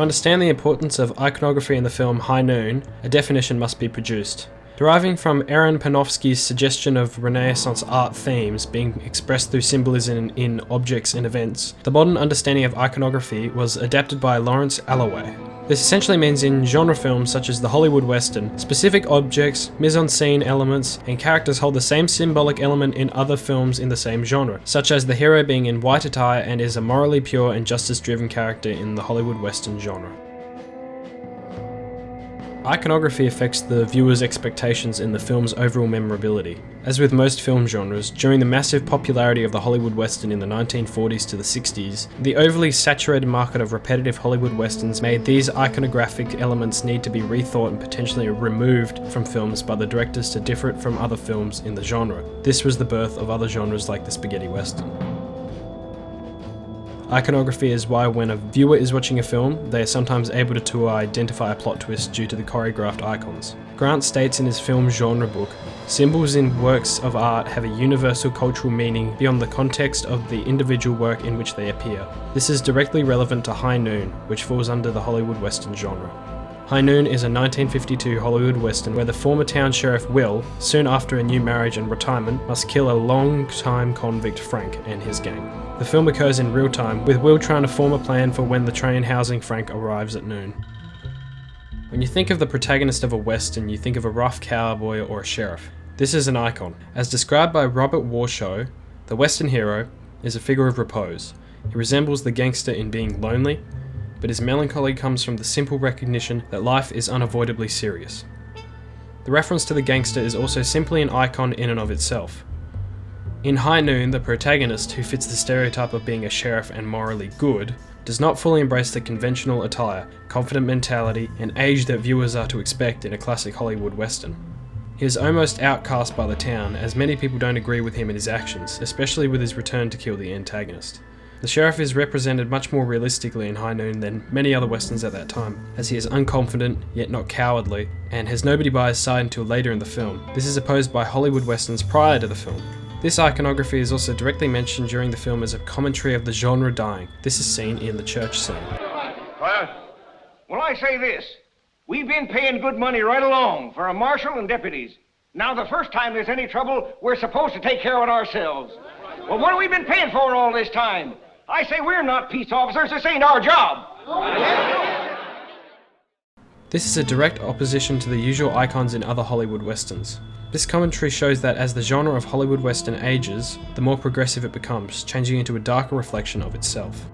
To understand the importance of iconography in the film High Noon, a definition must be produced. Deriving from Aaron Panofsky's suggestion of Renaissance art themes being expressed through symbolism in objects and events, the modern understanding of iconography was adapted by Lawrence Alloway. This essentially means in genre films such as the Hollywood Western, specific objects, mise-en-scene elements, and characters hold the same symbolic element in other films in the same genre, such as the hero being in white attire and is a morally pure and justice-driven character in the Hollywood Western genre. Iconography affects the viewer's expectations in the film's overall memorability. As with most film genres, during the massive popularity of the Hollywood Western in the 1940s to the 60s, the overly saturated market of repetitive Hollywood Westerns made these iconographic elements need to be rethought and potentially removed from films by the directors to differ it from other films in the genre. This was the birth of other genres like the spaghetti western. Iconography is why when a viewer is watching a film, they are sometimes able to identify a plot twist due to the choreographed icons. Grant states in his film genre book, "Symbols in works of art have a universal cultural meaning beyond the context of the individual work in which they appear. This is directly relevant to High Noon, which falls under the Hollywood Western genre." High Noon is a 1952 Hollywood Western where the former town sheriff Will, soon after a new marriage and retirement, must kill a long-time convict Frank and his gang. The film occurs in real time, with Will trying to form a plan for when the train housing Frank arrives at noon. When you think of the protagonist of a Western, you think of a rough cowboy or a sheriff. This is an icon. As described by Robert Warshaw, the Western hero is a figure of repose. He resembles the gangster in being lonely, but his melancholy comes from the simple recognition that life is unavoidably serious. The reference to the gangster is also simply an icon in and of itself. In High Noon, the protagonist, who fits the stereotype of being a sheriff and morally good, does not fully embrace the conventional attire, confident mentality, and age that viewers are to expect in a classic Hollywood Western. He is almost outcast by the town, as many people don't agree with him and his actions, especially with his return to kill the antagonist. The sheriff is represented much more realistically in High Noon than many other westerns at that time, as he is unconfident, yet not cowardly, and has nobody by his side until later in the film. This is opposed by Hollywood westerns prior to the film. This iconography is also directly mentioned during the film as a commentary of the genre dying. This is seen in the church scene. Well, I say this. We've been paying good money right along for a marshal and deputies. Now, the first time there's any trouble, we're supposed to take care of it ourselves. Well, what have we been paying for all this time? I say we're not peace officers. This ain't our job. This is a direct opposition to the usual icons in other Hollywood westerns. This commentary shows that as the genre of Hollywood Western ages, the more progressive it becomes, changing into a darker reflection of itself.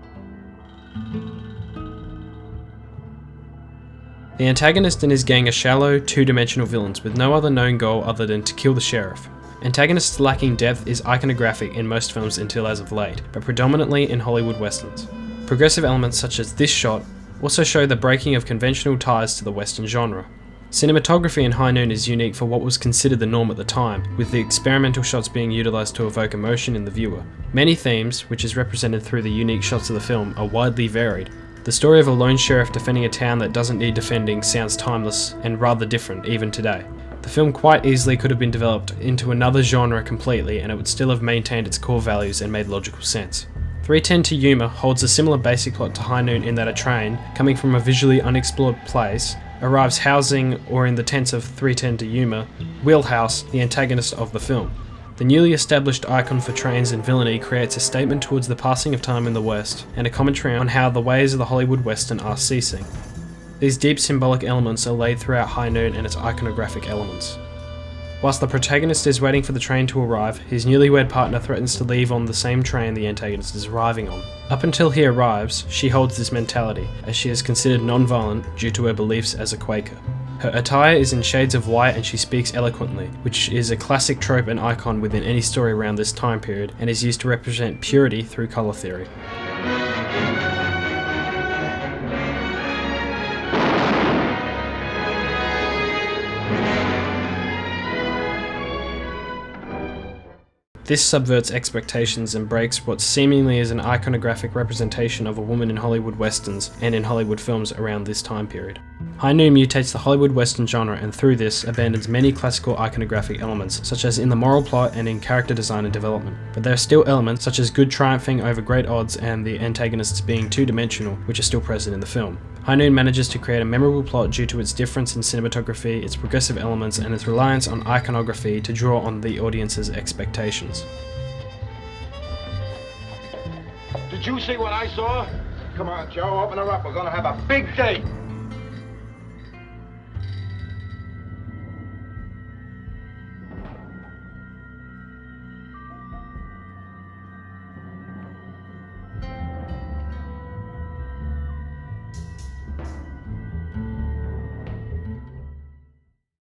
The antagonist and his gang are shallow, two-dimensional villains with no other known goal other than to kill the sheriff. Antagonists lacking depth is iconographic in most films until as of late, but predominantly in Hollywood Westerns. Progressive elements such as this shot also show the breaking of conventional ties to the Western genre. Cinematography in High Noon is unique for what was considered the norm at the time, with the experimental shots being utilised to evoke emotion in the viewer. Many themes, which is represented through the unique shots of the film, are widely varied. The story of a lone sheriff defending a town that doesn't need defending sounds timeless and rather different even today. The film quite easily could have been developed into another genre completely and it would still have maintained its core values and made logical sense. 3:10 to Yuma holds a similar basic plot to High Noon in that a train, coming from a visually unexplored place, arrives housing, or in the tense of 3:10 to Yuma, Wheelhouse, the antagonist of the film. The newly established icon for trains and villainy creates a statement towards the passing of time in the West, and a commentary on how the ways of the Hollywood Western are ceasing. These deep symbolic elements are laid throughout High Noon and its iconographic elements. Whilst the protagonist is waiting for the train to arrive, his newlywed partner threatens to leave on the same train the antagonist is arriving on. Up until he arrives, she holds this mentality, as she is considered non-violent due to her beliefs as a Quaker. Her attire is in shades of white and she speaks eloquently, which is a classic trope and icon within any story around this time period and is used to represent purity through colour theory. This subverts expectations and breaks what seemingly is an iconographic representation of a woman in Hollywood westerns and in Hollywood films around this time period. High Noon mutates the Hollywood Western genre and through this abandons many classical iconographic elements, such as in the moral plot and in character design and development. But there are still elements such as good triumphing over great odds and the antagonists being two-dimensional, which are still present in the film. High Noon manages to create a memorable plot due to its difference in cinematography, its progressive elements, and its reliance on iconography to draw on the audience's expectations. Did you see what I saw? Come on, Joe, open her up. We're gonna have a big date.